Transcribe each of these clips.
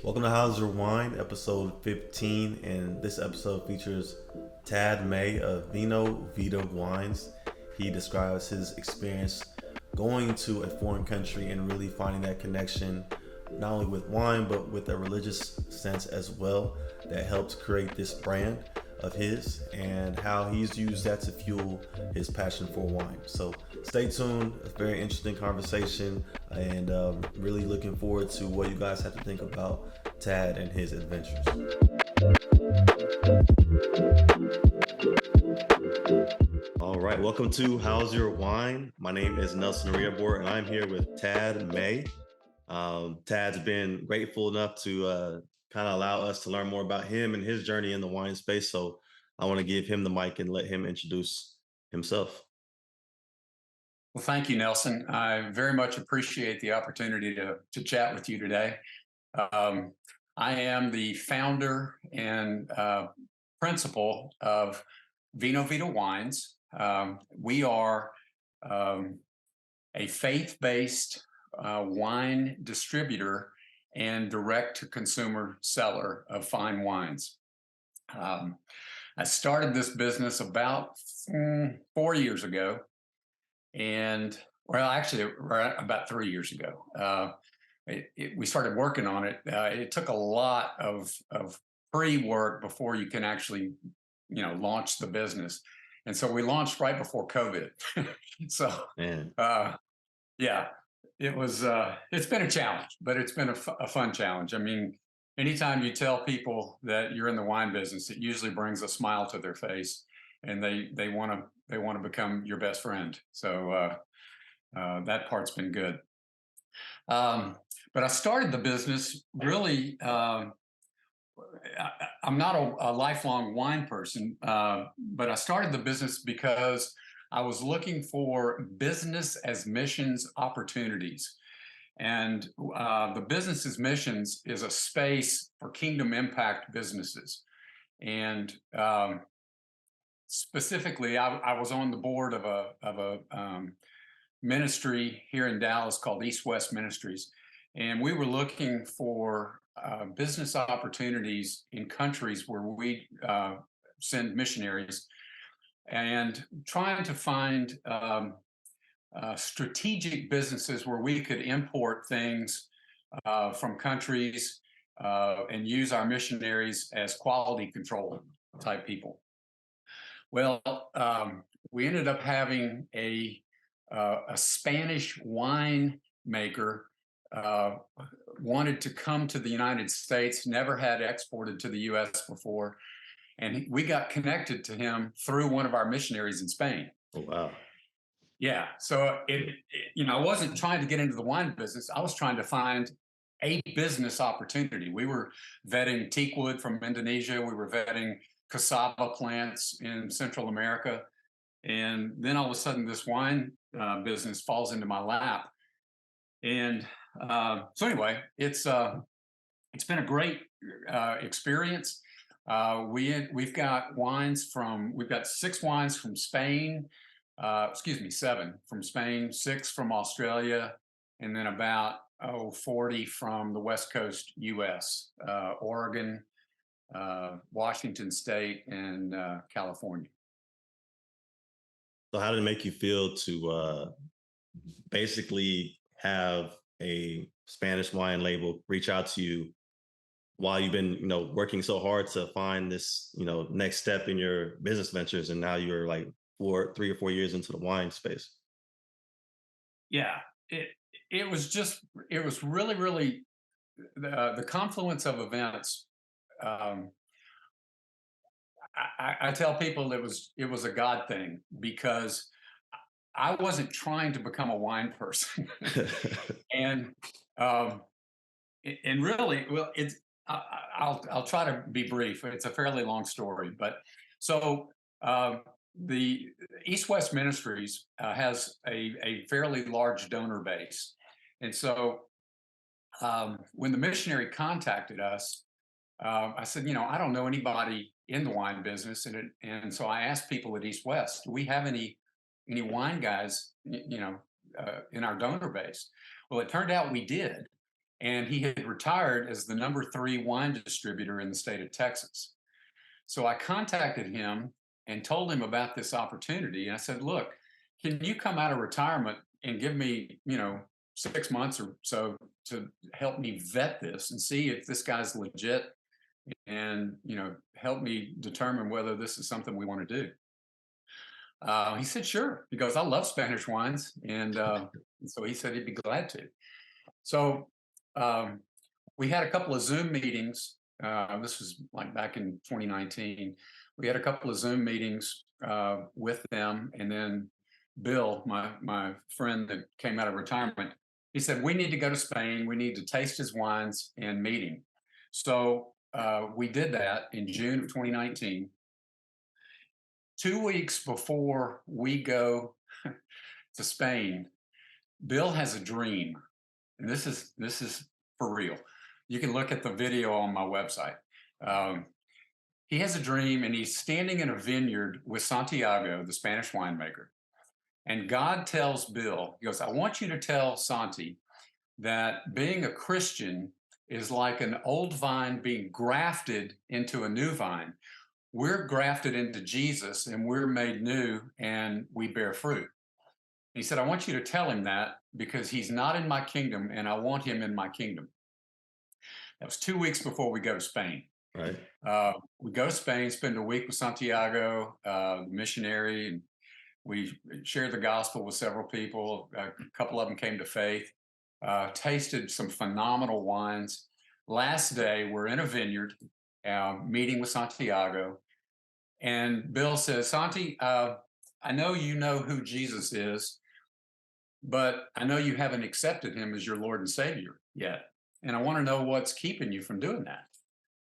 Welcome to How's Your Wine, episode 15, and this episode features Tad May of VinoVida Wines. He describes his experience going to a foreign country and really finding that connection, not only with wine, but with a religious sense as well, that helped create this brand of his, and how he's used that to fuel his passion for wine. So stay tuned. It's a very interesting conversation, and really looking forward to what you guys have to think about Tad and his adventures. All right, welcome to How's Your Wine. My name is Nelson Riabor, and I'm here with Tad May. Tad's been grateful enough to kind of allow us to learn more about him and his journey in the wine space. So I want to give him the mic and let him introduce himself. Well, thank you, Nelson. I very much appreciate the opportunity to chat with you today. I am the founder and principal of VinoVida Wines. We are a faith-based wine distributor and direct-to-consumer seller of fine wines. I started this business about 4 years ago, and well, actually, about 3 years ago. We started working on it. It took a lot of pre-work before you can actually, launch the business. And so we launched right before COVID. So, Man, yeah, it's been a challenge, but it's been a fun challenge. I mean, anytime you tell people that you're in the wine business, it usually brings a smile to their face, and they want to become your best friend. So that part's been good. But I started the business really. I'm not a lifelong wine person, but I started the business because I was looking for business as missions opportunities. And the business as missions is a space for kingdom impact businesses. And specifically, I was on the board of a ministry here in Dallas called East West Ministries. And we were looking for business opportunities in countries where we send missionaries, and trying to find strategic businesses where we could import things from countries and use our missionaries as quality control type people. Well, we ended up having a Spanish wine maker wanted to come to the United States, never had exported to the U.S. before. And we got connected to him through one of our missionaries in Spain. oh wow. Yeah. So I wasn't trying to get into the wine business. I was trying to find a business opportunity. We were vetting teak wood from Indonesia. We were vetting cassava plants in Central America. And then all of a sudden this wine business falls into my lap. And so anyway, it's been a great experience. We've got 6 wines from Spain, seven from Spain, 6 from Australia, and then about 40 from the West Coast US, Oregon, Washington State, and California. So how did it make you feel to basically have a Spanish wine label reach out to you while you've been, working so hard to find this, next step in your business ventures, and now you're like 3 or 4 years into the wine space? Yeah, it was really the confluence of events. I tell people it was a God thing, because I wasn't trying to become a wine person. and um, and really, well, I'll try to be brief. It's a fairly long story, but so the East West Ministries has a fairly large donor base, and so when the missionary contacted us, I said, I don't know anybody in the wine business, and so I asked people at East West, do we have any wine guys, in our donor base? Well, it turned out we did. and he had retired as the #3 wine distributor in the state of Texas. So I contacted him and told him about this opportunity. And I said, look, can you come out of retirement and give me, 6 months or so to help me vet this and see if this guy's legit and, help me determine whether this is something we want to do. He said, sure. He goes, I love Spanish wines. And so he said he'd be glad to. So um, we had a couple of Zoom meetings. This was like back in 2019. We had a couple of Zoom meetings with them, and then Bill, my friend that came out of retirement, he said we need to go to Spain. We need to taste his wines and meet him. So we did that in June of 2019. 2 weeks before we go to Spain, Bill has a dream, and this is for real. You can look at the video on my website. Um, he has a dream, and he's standing in a vineyard with Santiago, the Spanish winemaker. And God tells Bill, he goes, I want you to tell Santi that being a Christian is like an old vine being grafted into a new vine. We're grafted into Jesus and we're made new and we bear fruit. He said, I want you to tell him that because he's not in my kingdom and I want him in my kingdom. That was 2 weeks before we go to Spain. Right. We go to Spain, spend a week with Santiago, the missionary, and we shared the gospel with several people. A couple of them came to faith, tasted some phenomenal wines. Last day, we're in a vineyard, meeting with Santiago. And Bill says, Santi, I know you know who Jesus is, but I know you haven't accepted him as your Lord and Savior yet. And I want to know what's keeping you from doing that.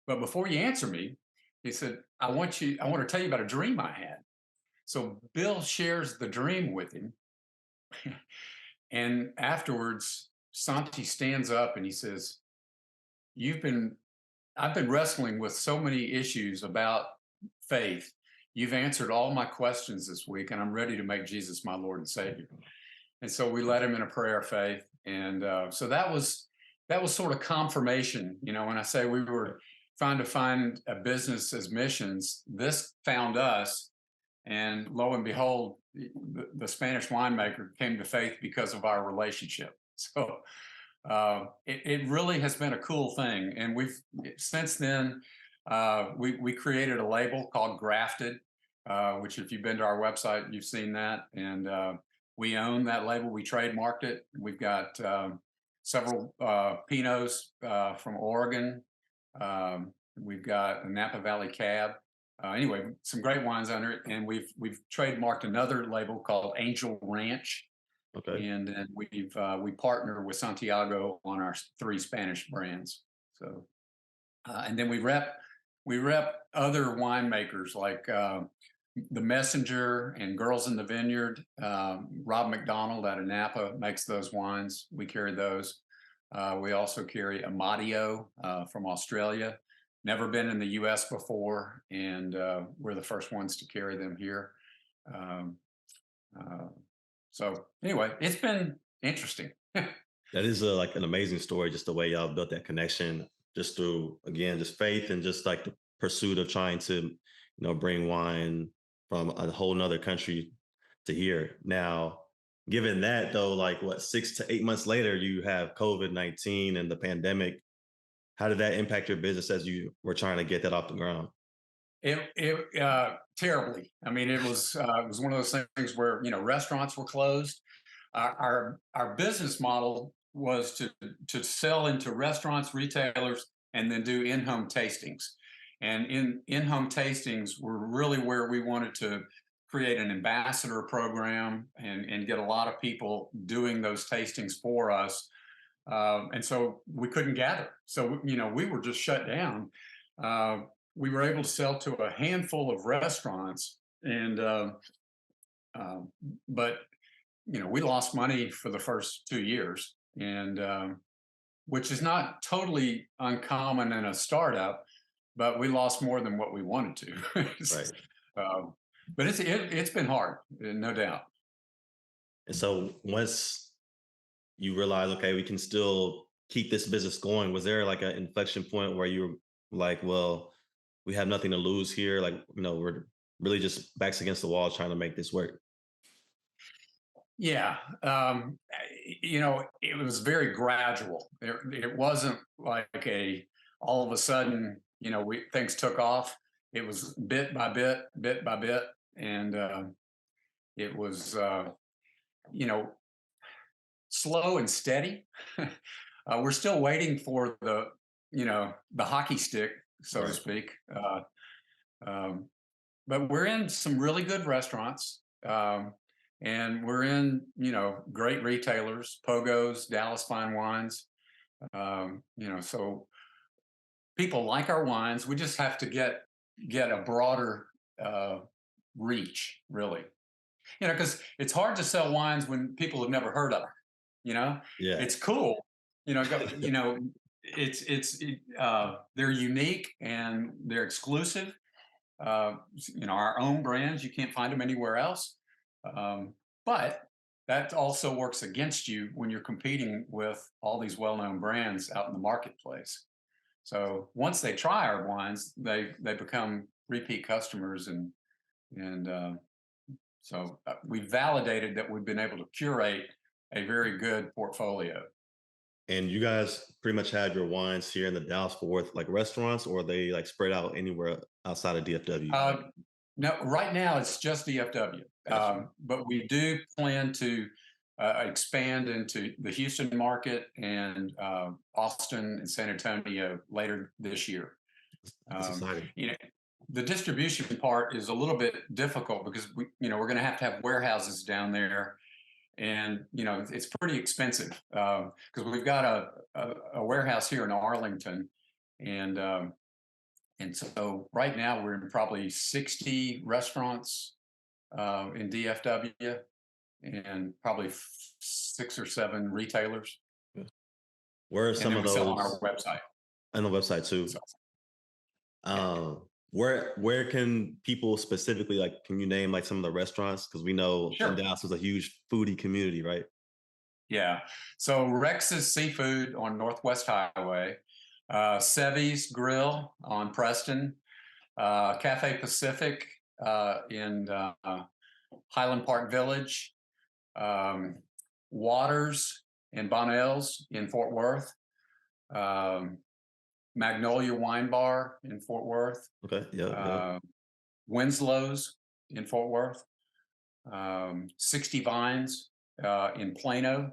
But before you answer me, he said, I want to tell you about a dream I had. So Bill shares the dream with him. And afterwards, Santi stands up and he says, I've been wrestling with so many issues about faith. You've answered all my questions this week, and I'm ready to make Jesus my Lord and Savior. And so we led him in a prayer of faith. And so that was sort of confirmation. When I say we were trying to find a business as missions, this found us. And lo and behold, the Spanish winemaker came to faith because of our relationship. So it really has been a cool thing. And we've since then, we created a label called Grafted, which if you've been to our website, you've seen that. And we own that label. We trademarked it. We've got several Pinots from Oregon. We've got a Napa Valley Cab. Anyway, some great wines under it, and we've trademarked another label called Angel Ranch. Okay. And then we partner with Santiago on our 3 Spanish brands. So, and then we rep other winemakers like the Messenger and Girls in the Vineyard. Rob McDonald out of Napa makes those wines. We carry those. We also carry Amadio from Australia. Never been in the U.S. before, and we're the first ones to carry them here. So anyway, it's been interesting. That is like an amazing story, just the way y'all built that connection, just through, again, just faith and just like the pursuit of trying to, bring wine from a whole nother country to here. Now, given that though, like what, 6 to 8 months later, you have COVID-19 and the pandemic. How did that impact your business as you were trying to get that off the ground? It terribly. I mean, it was one of those things where restaurants were closed. Our business model was to sell into restaurants, retailers, and then do in-home tastings. And in-home tastings were really where we wanted to create an ambassador program and get a lot of people doing those tastings for us. And so we couldn't gather. So, we were just shut down. We were able to sell to a handful of restaurants, and but we lost money for the first 2 years, and which is not totally uncommon in a startup, but we lost more than what we wanted to. Right. But it's been hard, no doubt. And so once you realize, okay, we can still keep this business going? Was there like an inflection point where you were like, well, we have nothing to lose here? Like, we're really just backs against the wall trying to make this work. Yeah, it was very gradual. It wasn't like a all of a sudden, we things took off. It was bit by bit, and it was, you know, slow and steady. We're still waiting for the hockey stick, so to Right. speak. Um, but we're in some really good restaurants. And we're in, great retailers, Pogo's, Dallas Fine Wines. So people like our wines. We just have to get a broader uh, reach, really. Because it's hard to sell wines when people have never heard of them. Yeah. It's cool. They're unique and they're exclusive. Our own brands, you can't find them anywhere else. But that also works against you when you're competing with all these well-known brands out in the marketplace. So once they try our wines, they become repeat customers, and we validated that we've been able to curate a very good portfolio. And you guys pretty much have your wines here in the Dallas Fort Worth like restaurants, or are they like spread out anywhere outside of DFW? No, right now it's just DFW, Gotcha. but we do plan to expand into the Houston market and Austin and San Antonio later this year. That's Um, exciting. you know, the distribution part is a little bit difficult because we're going to have warehouses down there, and it's pretty expensive because we've got a warehouse here in Arlington, and so right now we're in probably 60 restaurants in DFW and probably 6 or 7 retailers. Yeah. Where are And some then of we sell on our those website. on the website too? So, yeah, Where can people specifically, like, can you name like some of the restaurants? Because we know in sure. Dallas is a huge foodie community, right? Yeah. So Rex's Seafood on Northwest Highway, Sevy's Grill on Preston, Cafe Pacific in Highland Park Village, um, Waters and Bonnell's in Fort Worth, um, Magnolia Wine Bar in Fort Worth, Okay. Yeah. Yeah. uh, Winslow's in Fort Worth, 60 Vines in Plano,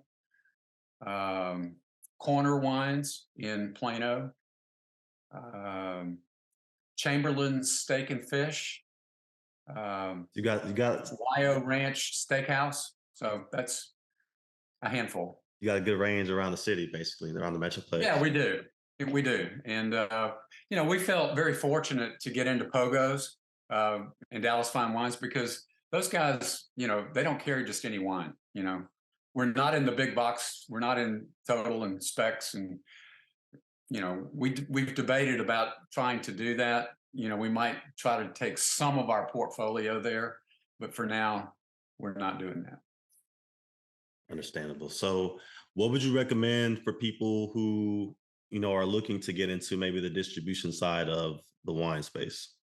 um, Corner Wines in Plano, um, Chamberlain's Steak and Fish, You got Wyo Ranch Steakhouse. So that's a handful. you got a good range around the city, basically around the Yeah, metroplex. we do. We do. And, we felt very fortunate to get into Pogo's and Dallas Fine Wines because those guys, they don't carry just any wine. We're not in the big box. We're not in Total and Specs. And, we've debated about trying to do that. We might try to take some of our portfolio there, but for now, we're not doing that. Understandable. So, what would you recommend for people who are looking to get into maybe the distribution side of the wine space?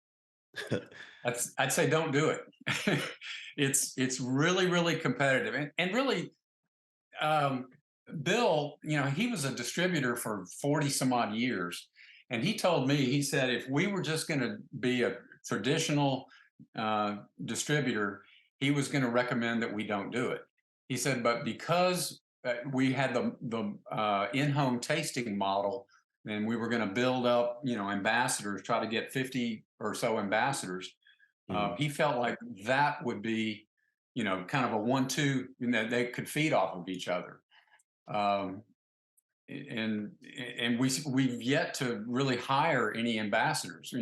I'd say don't do it. It's really, really competitive. And really, um, Bill, he was a distributor for 40 some odd years. And he told me, he said, if we were just going to be a traditional distributor, he was going to recommend that we don't do it. He said, but because we had the in-home tasting model, and we were going to build up, ambassadors, try to get 50 or so ambassadors. Mhm. He felt like that would be, kind of a 1-2, and that they could feed off of each other. Um, and we've yet to really hire any ambassadors.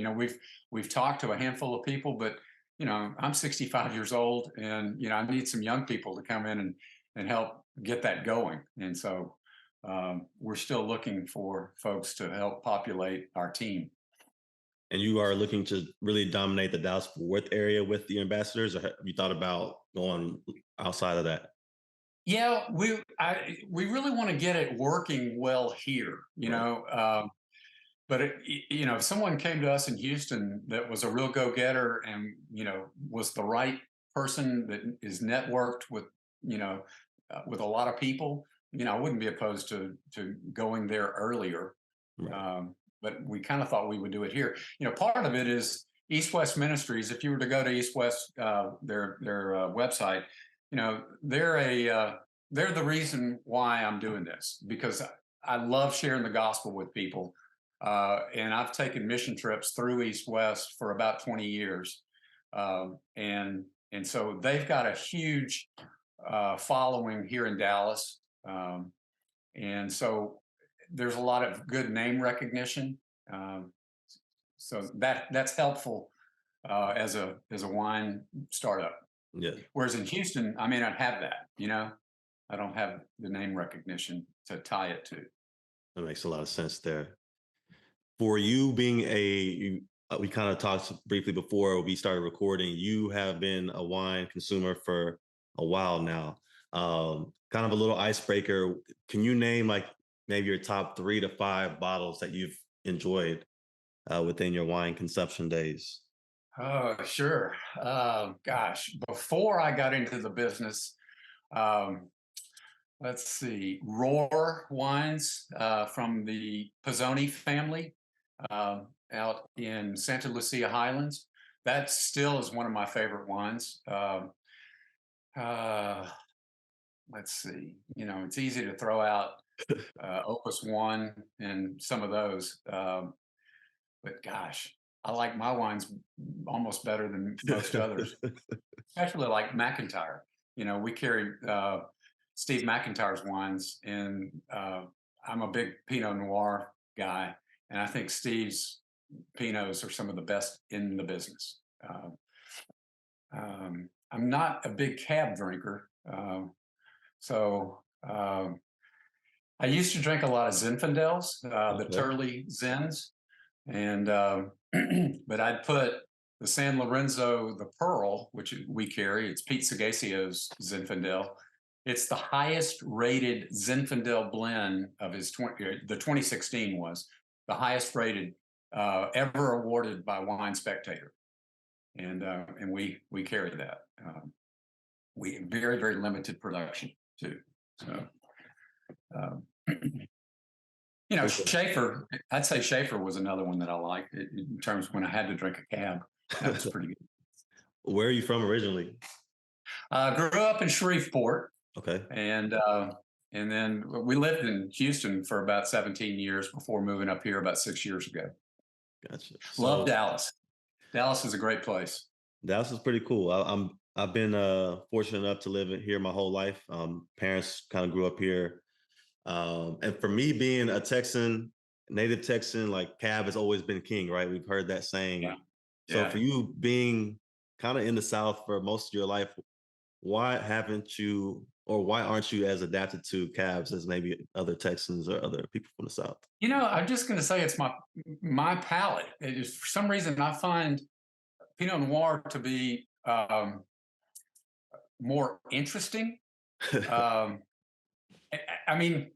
We've talked to a handful of people, but I'm 65 years old, and I need some young people to come in and help get that going. And so we're still looking for folks to help populate our team. And you are looking to really dominate the Dallas Fort Worth area with the ambassadors, or have you thought about going outside of that? Yeah, we really want to get it working well here, Right. but if someone came to us in Houston that was a real go-getter and was the right person that is networked with with a lot of people, I wouldn't be opposed to going there earlier. Right. But we kind of thought we would do it here. Part of it is East West Ministries. If you were to go to East West, their website, they're the reason why I'm doing this, because I love sharing the gospel with people, and I've taken mission trips through East West for about 20 years, and so they've got a huge following here in Dallas, and so there's a lot of good name recognition. Um, so that's helpful as a wine startup. Yeah. Whereas in Houston, I may not have that. I don't have the name recognition to tie it to. That makes a lot of sense there. For you being we kind of talked briefly before we started recording. You have been a wine consumer for a while now. Kind of a little icebreaker. Can you name like maybe your top 3 to 5 bottles that you've enjoyed within your wine consumption days? Oh, sure. Gosh, before I got into the business, um, let's see, Roar wines from the Pizzoni family out in Santa Lucia Highlands. That still is one of my favorite wines. Uh, let's see, it's easy to throw out Opus One and some of those, but gosh, I like my wines almost better than most others, especially like McIntyre. We carry Steve McIntyre's wines, and I'm a big Pinot Noir guy, and I think Steve's Pinots are some of the best in the business. I'm not a big cab drinker, so I used to drink a lot of Zinfandels, the Okay. Turley Zins, and but I'd put the San Lorenzo, the Pearl, which we carry. It's Pete Sagasio's Zinfandel. It's the highest rated Zinfandel blend of the 2016 was the highest rated ever awarded by Wine Spectator, and we carry that. We very very limited production too. So um, Okay. Schaefer. I'd say Schaefer was another one that I liked in terms of when I had to drink a cab. That was pretty good. Where are you from originally? Grew up in Shreveport, Okay. and then we lived in Houston for about 17 years before moving up here about 6 years ago. Gotcha. Love So Dallas. Dallas is a great place. Dallas is pretty cool. I've been fortunate enough to live here my whole life. Parents kind of grew up here, and for me being a Texan, native Texan, like cab has always been king, right? We've heard that saying. Yeah, So yeah. for you being kind of in the South for most of your life, why haven't you, or why aren't you as adapted to cabs as maybe other Texans or other people from the South? I'm just going to say it's my palate. It is, for some reason, I find Pinot Noir to be more interesting. Um, I mean,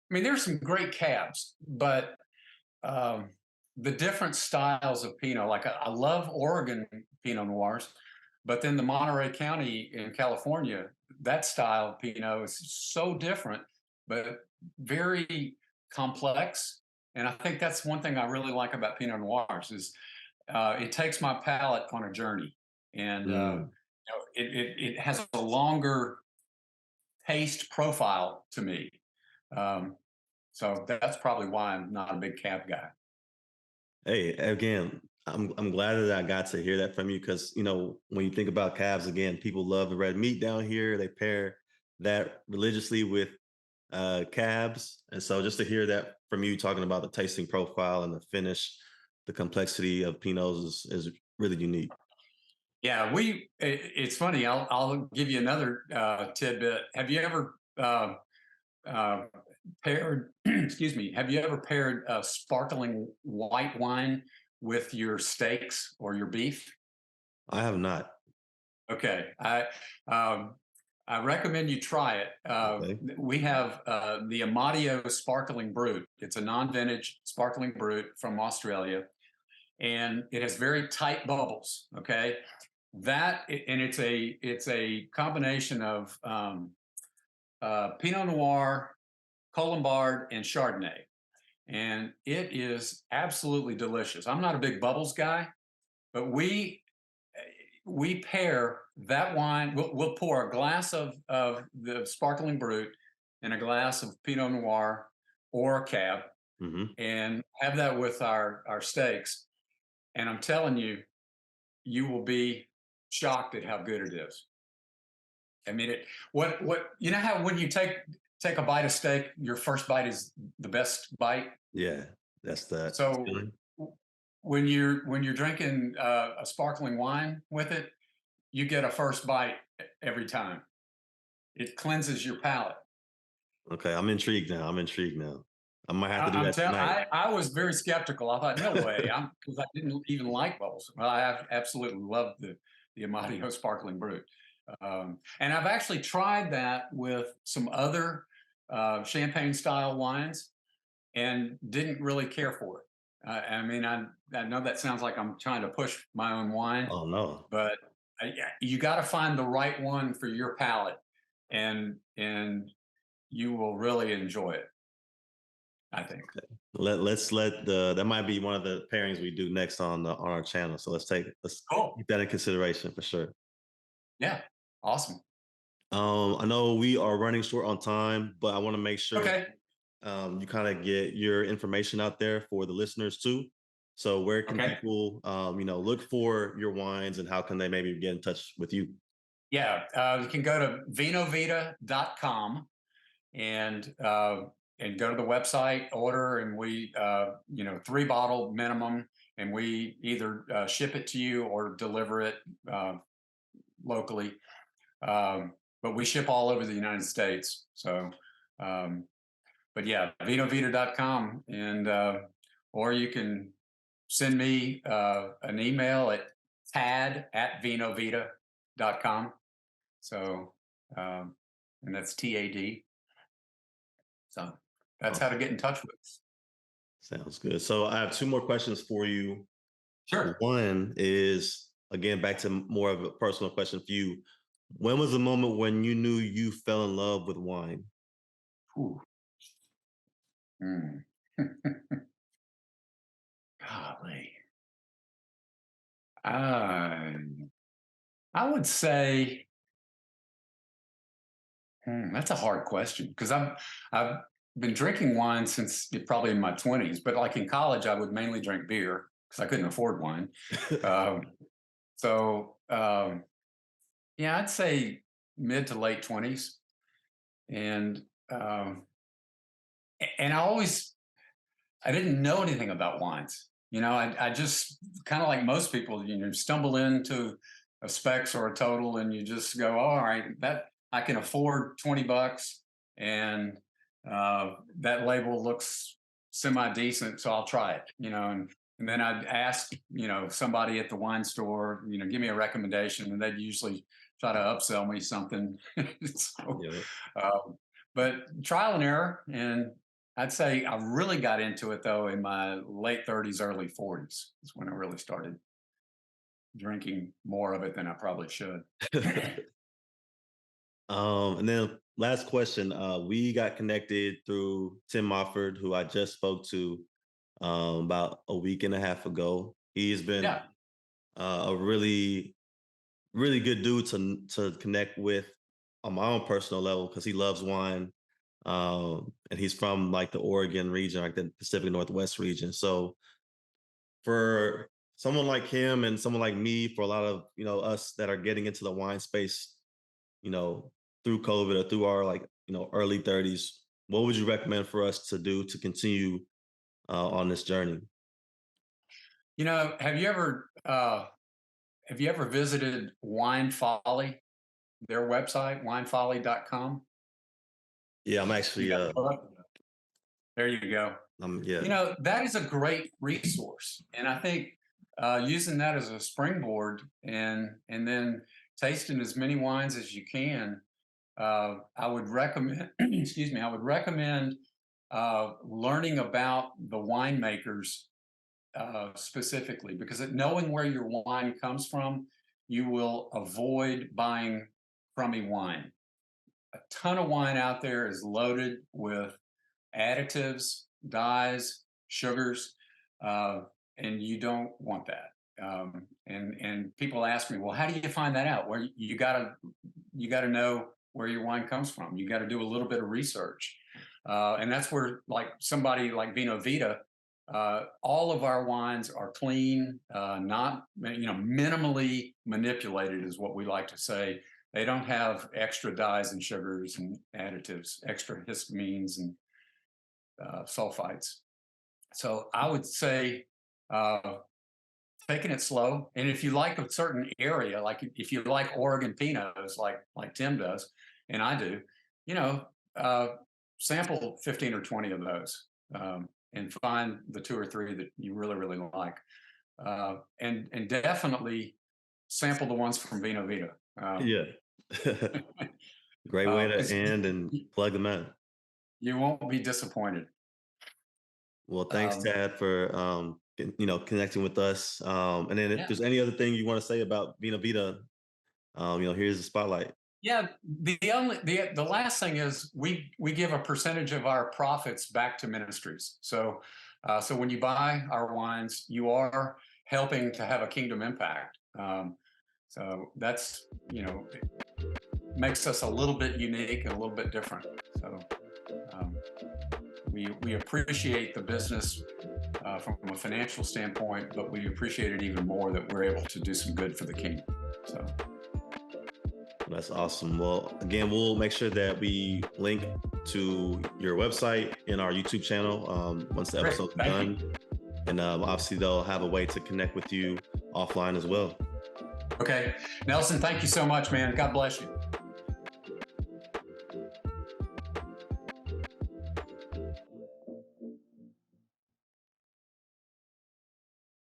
there's some great cabs, but um, the different styles of Pinot, like I love Oregon Pinot Noirs, but then the Monterey County in California, that style of Pinot is so different, but very complex. And I think that's one thing I really like about Pinot Noirs is it takes my palate on a journey, and Mm. it has a longer taste profile to me. Um, so that's probably why I'm not a big cab guy. Hey, again, I'm glad that I got to hear that from you because when you think about calves again, people love the red meat down here. They pair that religiously with calves, and so just to hear that from you talking about the tasting profile and the finish, the complexity of Pinots is really unique. Yeah, it's funny. I'll give you another tidbit. Have you ever uh, paired? Excuse me. Have you ever paired sparkling white wine with your steaks or your beef? I have not. Okay, um, I recommend you try it. Okay. We have the Amadio Sparkling Brut. It's a non-vintage sparkling brut from Australia, and it has very tight bubbles. Okay, and it's a combination of Pinot Noir, Colombard, and Chardonnay, and it is absolutely delicious. I'm not a big bubbles guy, but we pair that wine. We'll pour a glass of the sparkling brut and a glass of Pinot Noir or Cab, Hmm. and have that with our steaks. And I'm telling you, you will be shocked at how good it is. I mean, what you know how when you take a bite of steak, your first bite is the best bite. Yeah, that's that So feeling. when you're drinking a sparkling wine with it, you get a first bite every time. It cleanses your palate. Okay, I'm intrigued now. I'm intrigued now. I might have to do that tonight. I was very skeptical. I thought, no way, because I didn't even like bubbles. Well, absolutely loved the Amadio Sparkling Brut, and I've actually tried that with some other champagne style wines, and didn't really care for it. I mean, I know that sounds like I'm trying to push my own wine, Oh no. but yeah, you got to find the right one for your palate, and you will really enjoy it, I think. Let's let the that might be one of the pairings we do next on our channel. So let's Cool. keep that in consideration for sure. Yeah. Awesome. I know we are running short on time, but I want to make sure Okay. you kind of get your information out there for the listeners too. So where can Okay. people, look for your wines and how can they maybe get in touch with you? Yeah. You can go to VinoVida.com and go to the website, order, and we 3 bottle minimum, and we either ship it to you or deliver it locally. But we ship all over the United States. So, but yeah, VinoVida.com, and or you can send me an email at tad@vinovida.com. So, and that's TAD. So that's how to get in touch with us. Sounds good. So I have two more questions for you. Sure. One is again back to more of a personal question for you. When was the moment when you knew you fell in love with wine? Ooh. Mm. Golly. Uh, I would say that's a hard question because I've been drinking wine since probably in my 20s, but like in college, I would mainly drink beer because I couldn't afford wine. Um, so yeah, I'd say mid to late 20s, and um, I didn't know anything about wines. I just kind of like most people, stumble into a specs or a total, and you just go, "Oh, all right, that I can afford $20, and that label looks semi decent, so I'll try it." And then I'd ask, somebody at the wine store, give me a recommendation, and they'd usually try to upsell me something. so, Yeah. um, but trial and error, and I'd say I really got into it though in my late 30s, early 40s. Is when I really started drinking more of it than I probably should. And then last question. We got connected through Tim Mofford, who I just spoke to about a week and a half ago. He's been Yeah. a really, really good dude to connect with on my own personal level because he loves wine. And he's from like the Oregon region, like the Pacific Northwest region. So for someone like him and someone like me, for a lot of us that are getting into the wine space, you know, through COVID or through our like early 30s, what would you recommend for us to do to continue on this journey? Have you ever visited Wine Folly, their website, winefolly.com? Yeah, I'm You actually got the book? There you go. yeah. That is a great resource, and I think using that as a springboard, and then tasting as many wines as you can, I would recommend, excuse me, I would recommend learning about the winemakers specifically, because knowing where your wine comes from, you will avoid buying crummy wine. A ton of wine out there is loaded with additives, dyes, sugars, and you don't want that. And people ask me, well, how do you find that out? Well, you gotta know where your wine comes from. You got to do a little bit of research, and that's where, like somebody like VinoVida, all of our wines are clean, not minimally manipulated, is what we like to say. They don't have extra dyes and sugars and additives, extra histamines and sulfites. So I would say taking it slow. And if you like a certain area, like if you like Oregon Pinots, like Tim does, and I do, sample 15 or 20 of those, and find the 2 or 3 that you really, really like. And definitely sample the ones from VinoVida. Yeah. Great way to end and plug them in. You won't be disappointed. Well, thanks, Tad, for connecting with us. And then if there's any other thing you want to say about VinoVida, here's the spotlight. Yeah, the last thing is we give a percentage of our profits back to ministries. So when you buy our wines, you are helping to have a kingdom impact. So that's makes us a little bit unique and a little bit different. So we appreciate the business from a financial standpoint, but we appreciate it even more that we're able to do some good for the kingdom. So. That's awesome. Well, again, we'll make sure that we link to your website in our YouTube channel once the episode's done. And obviously, they'll have a way to connect with you offline as well. Okay. Nelson, thank you so much, man. God bless you.